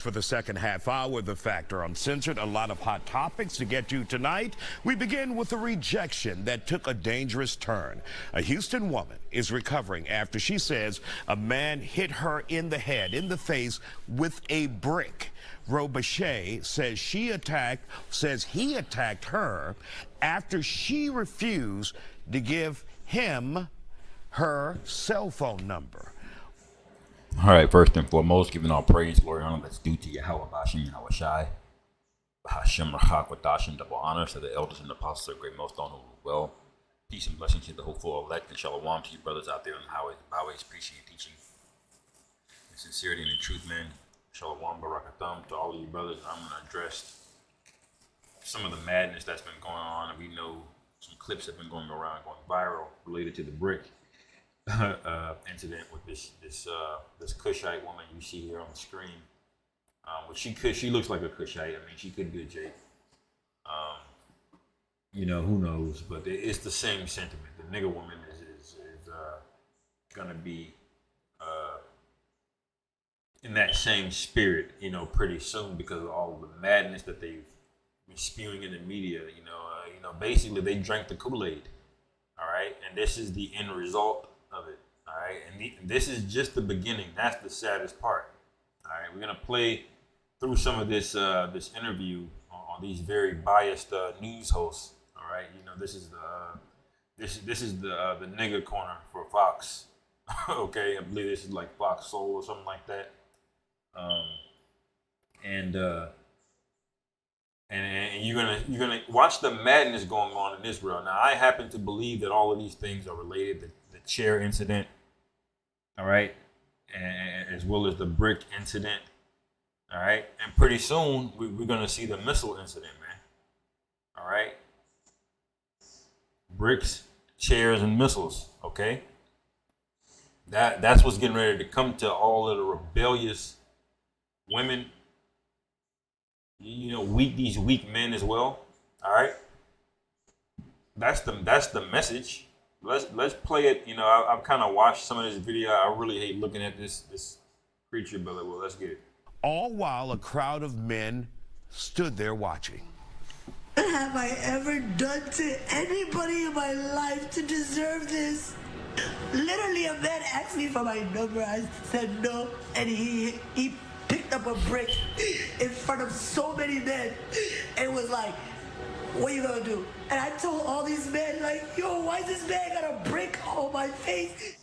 For the second half hour of The Factor Uncensored, a lot of hot topics to get to tonight. We begin with a rejection that took a dangerous turn. A Houston woman is recovering after she says a man hit her in the head, in the face, with a brick. Robiche says he attacked her after she refused to give him her cell phone number. All right, first and foremost, giving all praise, glory, honor that's due to Yahweh Bashim Yahweh Shai, Hashem Rachak Wadashim, double honor to the elders and apostles of great most honor well. Peace and blessings to the hopeful elect and shalom to you brothers out there on the highways and byways preaching and teaching in sincerity and in truth, man. Shalom Barakatham to all of you brothers. I'm going to address some of the madness that's been going on. And we know some clips have been going around, going viral related to the brick incident with this Cushite woman you see here on the screen. But she looks like a Cushite. I mean, she could be a Jake. Who knows? But it's the same sentiment. The nigger woman is gonna be in that same spirit, pretty soon because of all the madness that they've been spewing in the media. Basically they drank the Kool-Aid. All right, and this is the end result of it. All right, and this is just the beginning. That's the saddest part. All right, we're gonna play through some of this interview on these very biased news hosts. All right, this is the nigger corner for Fox. Okay, I believe this is like Fox Soul or something like that. And you're gonna watch the madness going on in Israel. Now, I happen to believe that all of these things are related. The chair incident, all right, and as well as the brick incident, all right. And pretty soon we're gonna see the missile incident, man. All right, bricks, chairs, and missiles. Okay, that's what's getting ready to come to all of the rebellious women. These weak men as well. All right, that's the message. Let's play it. I've kind of watched some of this video. I really hate looking at this creature, but well, let's get it. All while a crowd of men stood there watching. What have I ever done to anybody in my life to deserve this? Literally, a man asked me for my number. I said no, and he picked up a brick in front of so many men and was like, what are you gonna do? And I told all these men, like, yo, why this man got a brick on my face?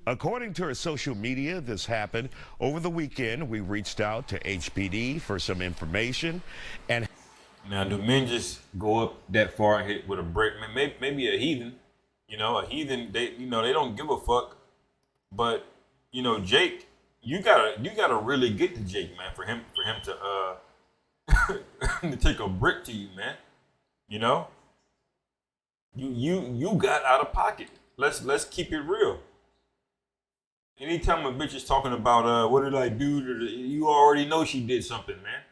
According to her social media, this happened over the weekend. We reached out to HPD for some information. And now, do men just go up that far and hit with a brick? Maybe a heathen. A heathen, they don't give a fuck. But, Jake, you gotta really get to Jake, man, for him to to take a brick to you, man. You got out of pocket. Let's keep it real. Anytime a bitch is talking about what did I do, you already know she did something, man.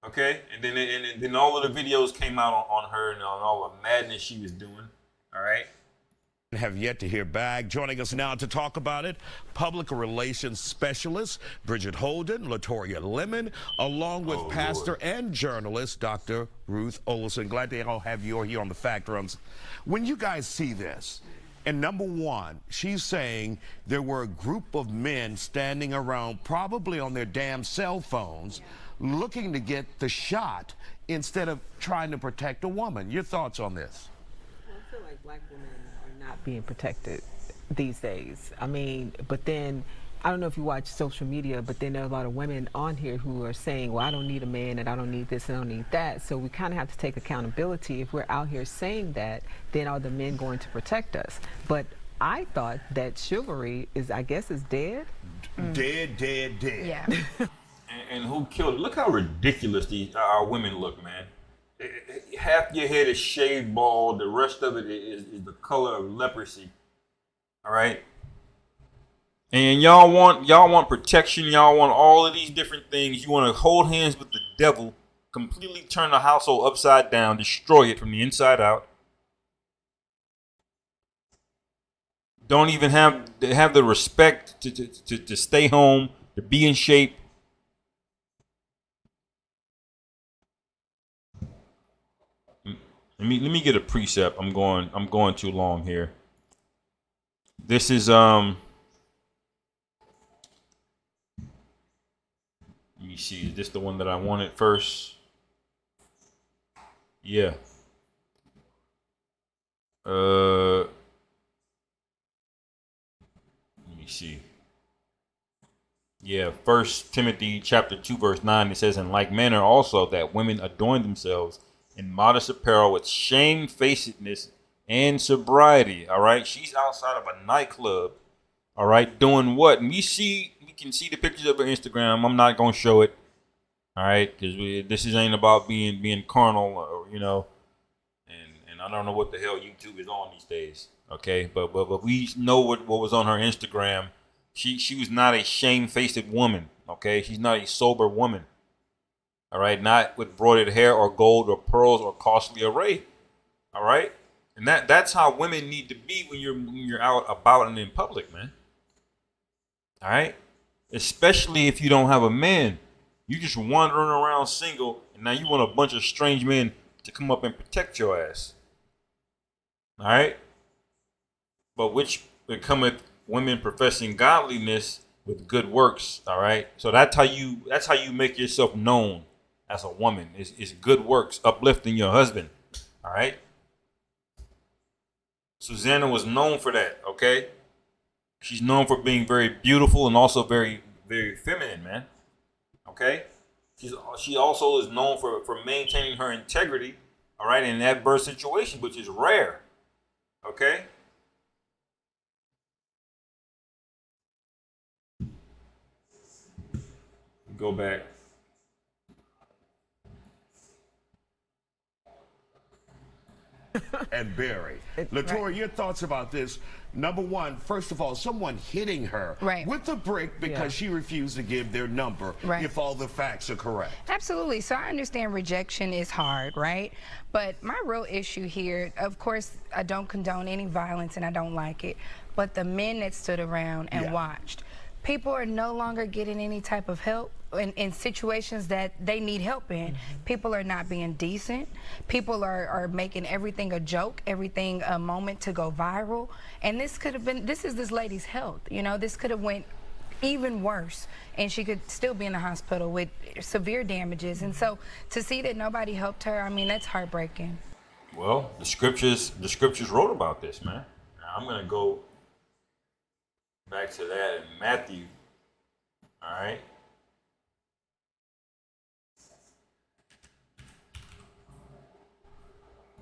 Okay, and then all of the videos came out on her and on all the madness she was doing. All right. Have yet to hear back. Joining us now to talk about it, public relations specialist Bridget Holden, Latoya Lemon, along with pastor Lord. And journalist Dr. Ruth Olson. Glad to all have you here on The Factor. When you guys see this, and number one, she's saying there were a group of men standing around, probably on their damn cell phones, looking to get the shot instead of trying to protect a woman. Your thoughts on this? I feel like black women are not being protected these days. I mean, but then I don't know if you watch social media, but then there are a lot of women on here who are saying, well, I don't need a man and I don't need this and I don't need that. So we kind of have to take accountability. If we're out here saying that, then are the men going to protect us? But I thought that chivalry is dead. Dead. Yeah. And who killed it? Look how ridiculous our women look, man. Half your head is shaved bald. The rest of it is the color of leprosy. All right. And y'all want protection. Y'all want all of these different things. You want to hold hands with the devil, completely turn the household upside down, destroy it from the inside out. Don't even have the respect to stay home, to be in shape. Let me get a precept. I'm going too long here. This is let me see. Is this the one that I wanted first? Yeah. Let me see. Yeah, First Timothy chapter 2 verse 9, it says, in like manner also that women adorn themselves in modest apparel with shamefacedness and sobriety. All right, she's outside of a nightclub. All right, doing what? And we can see the pictures of her Instagram. I'm not gonna show it. All right, because this ain't about being carnal, or, and I don't know what the hell YouTube is on these days. Okay, but we know what was on her Instagram. She was not a shamefaced woman. Okay, she's not a sober woman. All right, not with broided hair or gold or pearls or costly array. All right, and that's how women need to be when you're out about and in public, man. All right, especially if you don't have a man. You just wandering around single, and now you want a bunch of strange men to come up and protect your ass. All right, but which becometh women professing godliness with good works. All right, so that's how you make yourself known as a woman. Is good works, uplifting your husband. All right. Susanna was known for that. Okay, she's known for being very beautiful and also very very feminine, man. Okay, she also is known for maintaining her integrity. All right, in adverse situation, which is rare. Okay. Go back. And Barry. Latoya, your thoughts about this? Number one, first of all, someone hitting her with a brick because she refused to give their number if all the facts are correct. Absolutely. So I understand rejection is hard, right? But my real issue here, of course, I don't condone any violence and I don't like it, but the men that stood around and watched, people are no longer getting any type of help in situations that they need help in. People are not being decent. People are making everything a joke, everything a moment to go viral. And this could have been, this is this lady's health. You know, this could have went even worse, and she could still be in the hospital with severe damages. And so to see that nobody helped her, I mean, that's heartbreaking. Well, the scriptures wrote about this, man. Now, I'm gonna go back to that in Matthew. All right.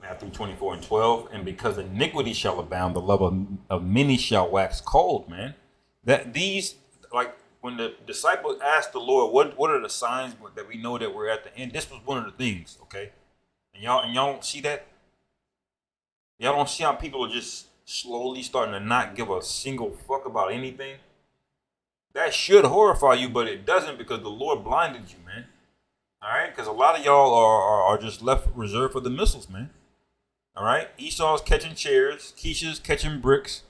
Matthew 24:12, and because iniquity shall abound, the love of many shall wax cold, man. That these, like when the disciples asked the Lord, what are the signs that we know that we're at the end? This was one of the things, okay? And y'all don't see that? Y'all don't see how people are just slowly starting to not give a single fuck about anything? That should horrify you, but it doesn't, because the Lord blinded you, man. All right? Because a lot of y'all are just left reserved for the missiles, man. All right? Esau's catching chairs. Keisha's catching bricks.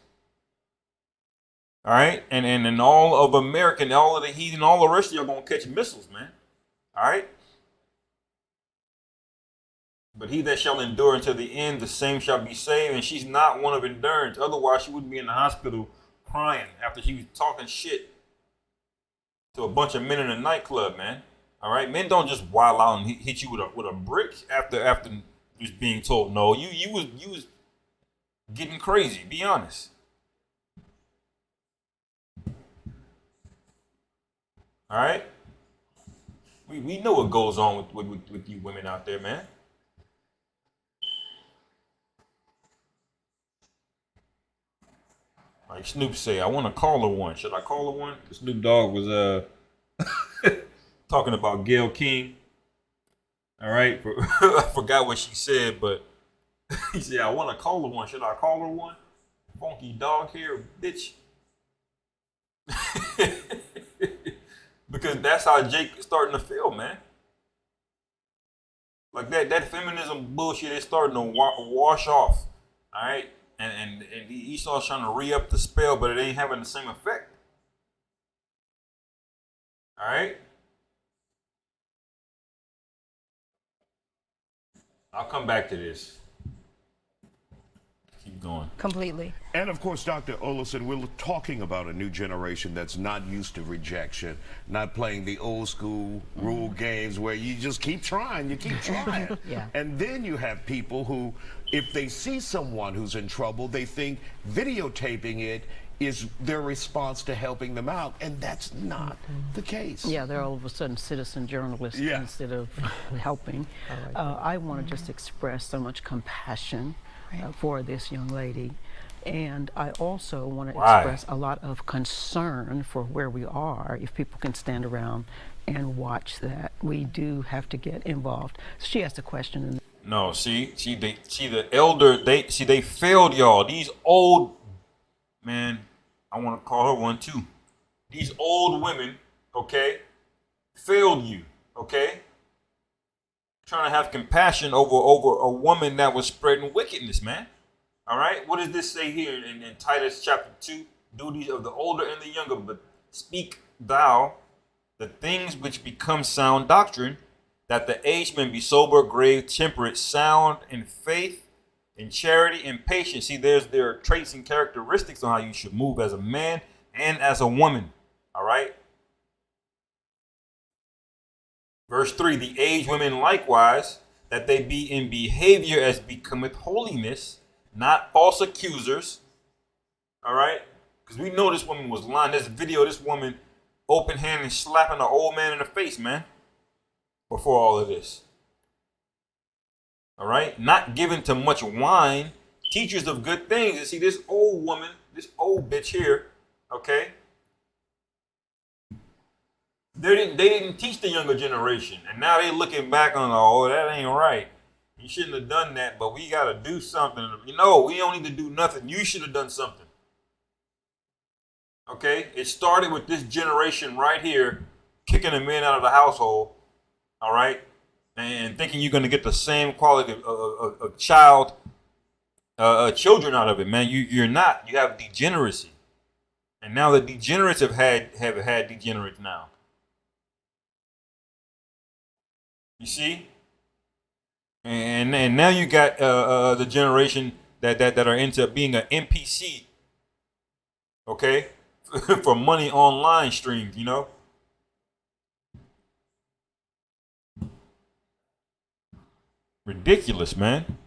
All right? And all of America and all of the heathen, all the rest of y'all going to catch missiles, man. All right? But he that shall endure until the end, the same shall be saved. And she's not one of endurance. Otherwise, she wouldn't be in the hospital crying after she was talking shit to a bunch of men in a nightclub, man. All right? Men don't just wild out and hit you with a brick after just being told no. You was getting crazy. Be honest. All right? We know what goes on with you women out there, man. Like Snoop say, I want to call her one. Should I call her one? Snoop Dogg was talking about Gayle King. All right, I forgot what she said, but he said, I want to call her one. Should I call her one? Funky dog hair, bitch. Because that's how Jake is starting to feel, man. Like that feminism bullshit is starting to wash off. All right. And Esau's trying to re-up the spell, but it ain't having the same effect. All right? I'll come back to this. going. Completely. And of course, Dr. Olison, we're talking about a new generation that's not used to rejection, not playing the old school rule games where you just keep trying, you keep trying. Yeah. And then you have people who, if they see someone who's in trouble, they think videotaping it is their response to helping them out, and that's not the case. Yeah, they're all of a sudden citizen journalists Yeah. instead of helping. I want to just express so much compassion for this young lady. And I also want to Why? express a lot of concern for where we are. If people can stand around and watch that, we do have to get involved. She asked a question. No, they failed y'all. These old, man, I want to call her one too. These old women, okay, failed you, okay? Trying to have compassion over a woman that was spreading wickedness, man. All right, what does this say here in Titus chapter 2? Duties of the older and the younger, but speak thou the things which become sound doctrine, that the aged men be sober, grave, temperate, sound in faith, in charity, and patience. See, there are traits and characteristics on how you should move as a man and as a woman. All right. Verse 3, the aged women likewise, that they be in behavior as becometh holiness, not false accusers. All right. Because we know this woman was lying. There's a video of this woman open handed slapping an old man in the face, man, before all of this. All right. Not given to much wine, teachers of good things. You see, this old woman, this old bitch here, okay, they didn't teach the younger generation. And now they looking back on, oh, that ain't right. You shouldn't have done that, but we got to do something. You know, we don't need to do nothing. You should have done something. Okay? It started with this generation right here kicking the men out of the household, all right? And thinking you're going to get the same quality of children out of it, man. You're not. You have degeneracy. And now the degenerates have had degenerates now. You see? And now you got the generation that are into being an NPC, okay, for money online streams, you know. Ridiculous, man.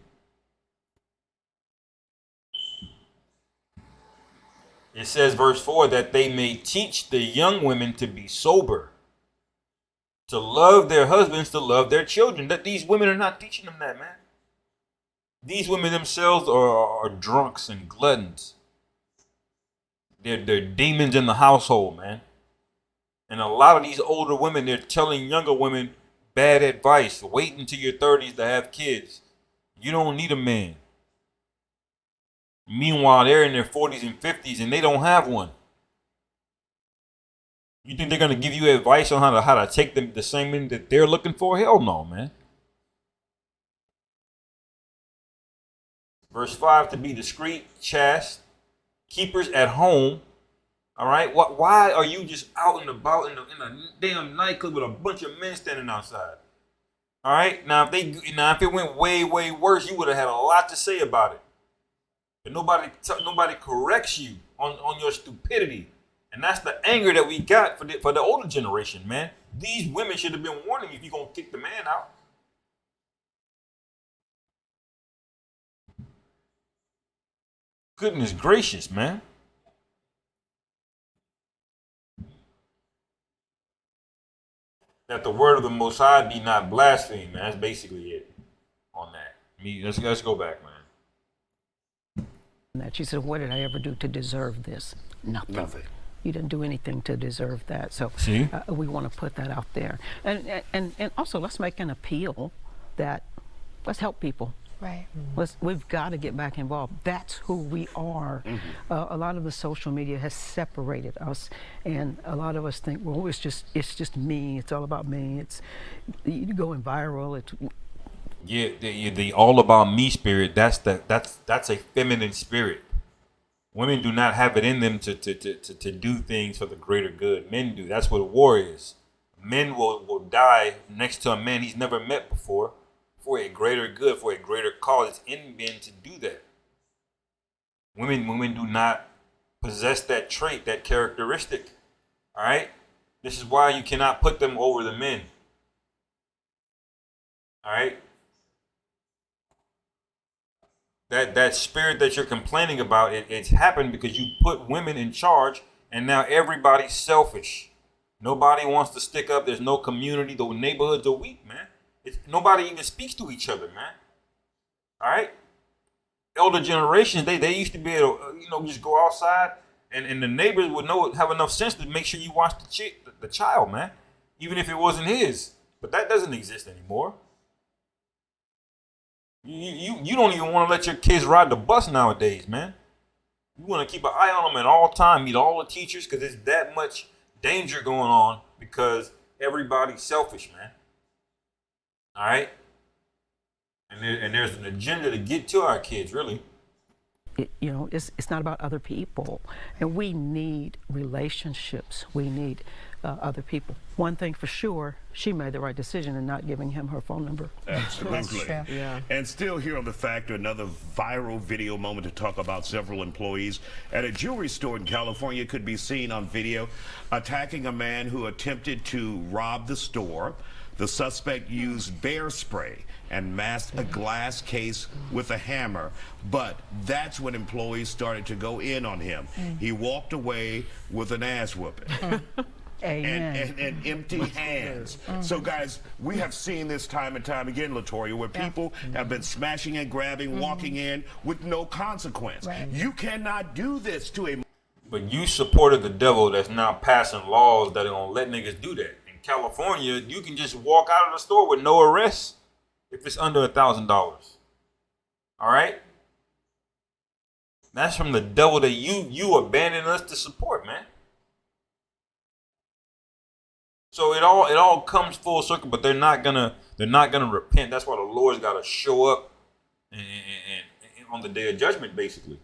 It says, verse 4, that they may teach the young women to be sober, to love their husbands, to love their children. That these women are not teaching them that, man. These women themselves are drunks and gluttons. They're demons in the household, man. And a lot of these older women, they're telling younger women bad advice. Wait until your 30s to have kids. You don't need a man. Meanwhile, they're in their 40s and 50s and they don't have one. You think they're going to give you advice on how to take them the same men that they're looking for? Hell no, man. Verse 5, to be discreet, chaste, keepers at home. All right. Why are you just out and about in a damn nightclub with a bunch of men standing outside? All right. Now if it went way, way worse, you would have had a lot to say about it. But nobody corrects you on your stupidity. And that's the anger that we got for the older generation, man. These women should have been warning you if you're going to kick the man out. Goodness gracious, man. That the word of the Most High be not blasphemed, man. That's basically it on that. Let's go back, man. That she said, what did I ever do to deserve this? Nothing. You didn't do anything to deserve that. So we want to put that out there. And also let's make an appeal that let's help people. Right. We've got to get back involved. That's who we are. A lot of the social media has separated us, and a lot of us think, well, it's just me. It's all about me. It's you going viral. The all about me spirit. That's a feminine spirit. Women do not have it in them to do things for the greater good. Men do. That's what war is. Men will die next to a man he's never met before for a greater good, for a greater cause. It's in men to do that. Women do not possess that trait, that characteristic. All right? This is why you cannot put them over the men. All right? That spirit that you're complaining about, it's happened because you put women in charge, and now everybody's selfish. Nobody wants to stick up. There's no community. The neighborhoods are weak, man. Nobody even speaks to each other, man. All right? Elder generations, they used to be able to, just go outside, and the neighbors would have enough sense to make sure you watch the child, man, even if it wasn't his. But that doesn't exist anymore. You don't even want to let your kids ride the bus nowadays, man. You want to keep an eye on them at all time, meet all the teachers, because there's that much danger going on because everybody's selfish, man. All right? And there's an agenda to get to our kids, really. It's not about other people. And we need relationships. We need other people. One thing for sure, she made the right decision in not giving him her phone number. Absolutely. That's true. Yeah. And still here on The Factor, another viral video moment to talk about several employees at a jewelry store in California could be seen on video attacking a man who attempted to rob the store. The suspect used bear spray and masked a glass case with a hammer, but that's when employees started to go in on him. He walked away with an ass whooping. Amen. And empty hands. So guys, we have seen this time and time again, Latoya, where people have been smashing and grabbing, walking in with no consequence. Right. You cannot do this to a... But you supported the devil that's now passing laws that are going to let niggas do that. In California, you can just walk out of the store with no arrest if it's under $1,000. All right? That's from the devil that you abandoned us to support, man. So it all comes full circle, but they're not gonna repent. That's why the Lord's got to show up and on the day of judgment, basically.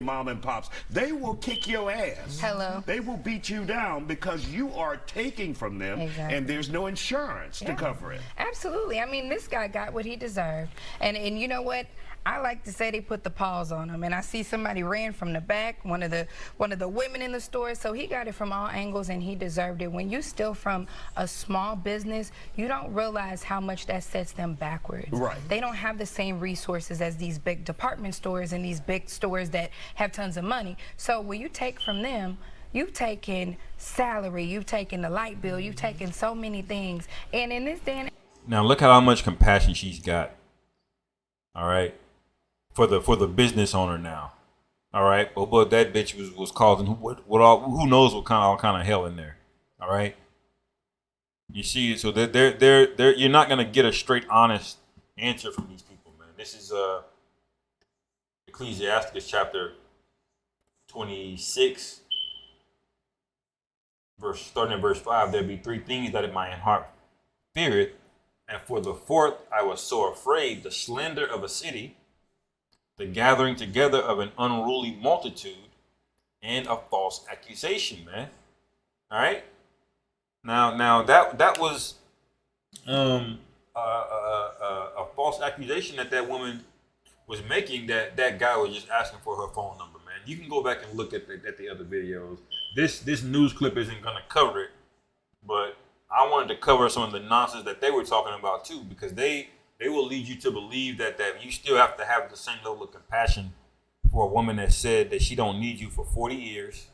Mom and pops, they will kick your ass. Hello. They will beat you down because you are taking from them, Exactly. and there's no insurance to cover it. Absolutely. I mean, this guy got what he deserved. And you know what? I like to say they put the paws on him. And I see somebody ran from the back, one of the women in the store. So he got it from all angles, and he deserved it. When you steal from a small business, you don't realize how much that sets them backwards. Right. They don't have the same resources as these big department stores and these big stores that have tons of money. So when you take from them, you've taken salary, you've taken the light bill, you've taken so many things. And in this day and Now look at how much compassion she's got. All right, for the business owner now. All right, but that bitch was causing who knows what all kind of hell in there. All right, you see, so they're you're not gonna get a straight, honest answer from these people, man. This is Ecclesiastes chapter 26, starting at verse 5. There be three things that in my heart feareth, and for the fourth I was so afraid: the slander of a city, the gathering together of an unruly multitude, and a false accusation, man. All right. Now that was a false accusation that woman was making. That guy was just asking for her phone number, man. You can go back and look at the other videos. This news clip isn't gonna cover it, but I wanted to cover some of the nonsense that they were talking about too, because they will lead you to believe that you still have to have the same level of compassion for a woman that said that she don't need you for 40 years,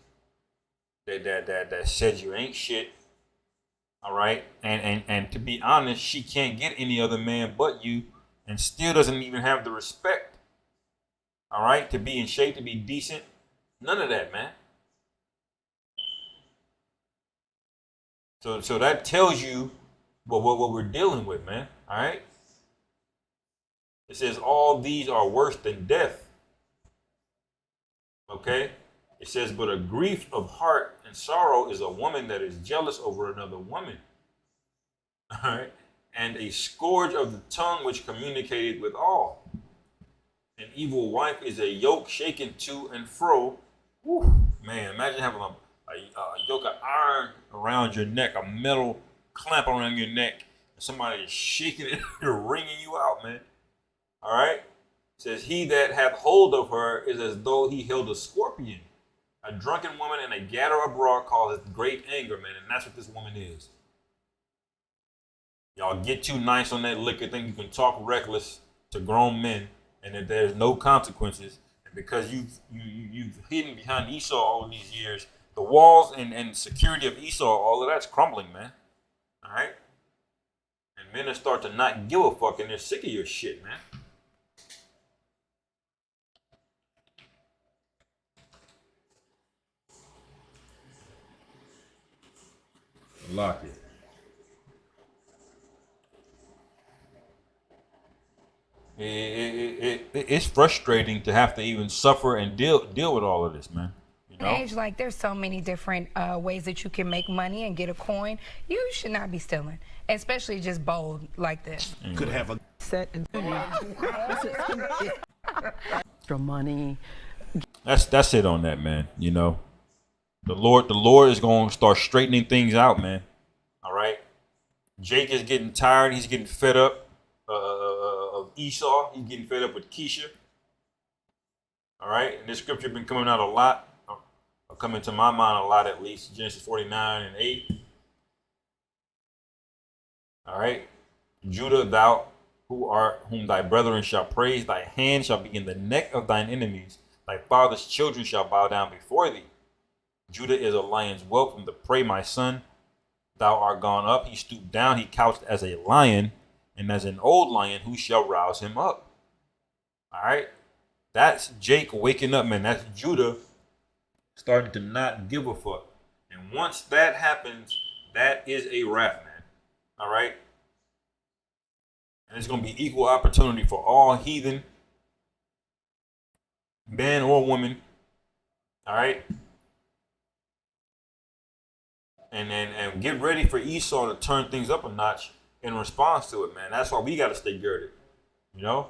that said you ain't shit. All right, and to be honest, she can't get any other man but you, and still doesn't even have the respect. All right, to be in shape, to be decent, none of that, man. So that tells you what we're dealing with, man. All right. It says all these are worse than death. Okay. It says, but a grief of heart and sorrow is a woman that is jealous over another woman. All right. And a scourge of the tongue which communicated with all. An evil wife is a yoke shaken to and fro. Whew. Man, imagine having a yoke of iron around your neck, a metal clamp around your neck, and somebody is shaking it and wringing you out, man. All right? says, he that hath hold of her is as though he held a scorpion. A drunken woman and a gatherer abroad causeth great anger, man. And that's what this woman is. Y'all get too nice on that liquor, think you can talk reckless to grown men and that there's no consequences. And because you've hidden behind Esau all these years, the walls and security of Esau, all of that's crumbling, man. All right? And men are start to not give a fuck and they're sick of your shit, man. Lock it. It's frustrating to have to even suffer and deal with all of this, man. You know? Age, like there's so many different ways that you can make money and get a coin. You should not be stealing, especially just bold like this. Could have a Set and Extra money. That's it on that, man. You know, the Lord is going to start straightening things out, man. All right. Jake is getting tired. He's getting fed up of Esau. He's getting fed up with Keisha. All right. And this scripture been coming out a lot, or coming to my mind a lot at least. Genesis 49:8. All right. Judah, thou whom thy brethren shall praise, thy hand shall be in the neck of thine enemies. Thy father's children shall bow down before thee. Judah is a lion's whelp from the prey, my son. Thou art gone up. He stooped down. He couched as a lion, and as an old lion, who shall rouse him up? All right. That's Jake waking up, man. That's Judah starting to not give a fuck. And once that happens, that is a wrap, man. All right. And it's going to be equal opportunity for all heathen, man or woman. All right. And get ready for Esau to turn things up a notch in response to it, man. That's why we got to stay girded, you know?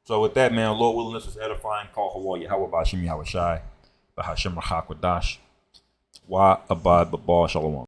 So with that, man, Lord willing, this was edifying. Call Hawaii, Yahweh Bashim, Yahweh Shai, Bahashim Rahakwadash, Wa Abad Babal Shalom.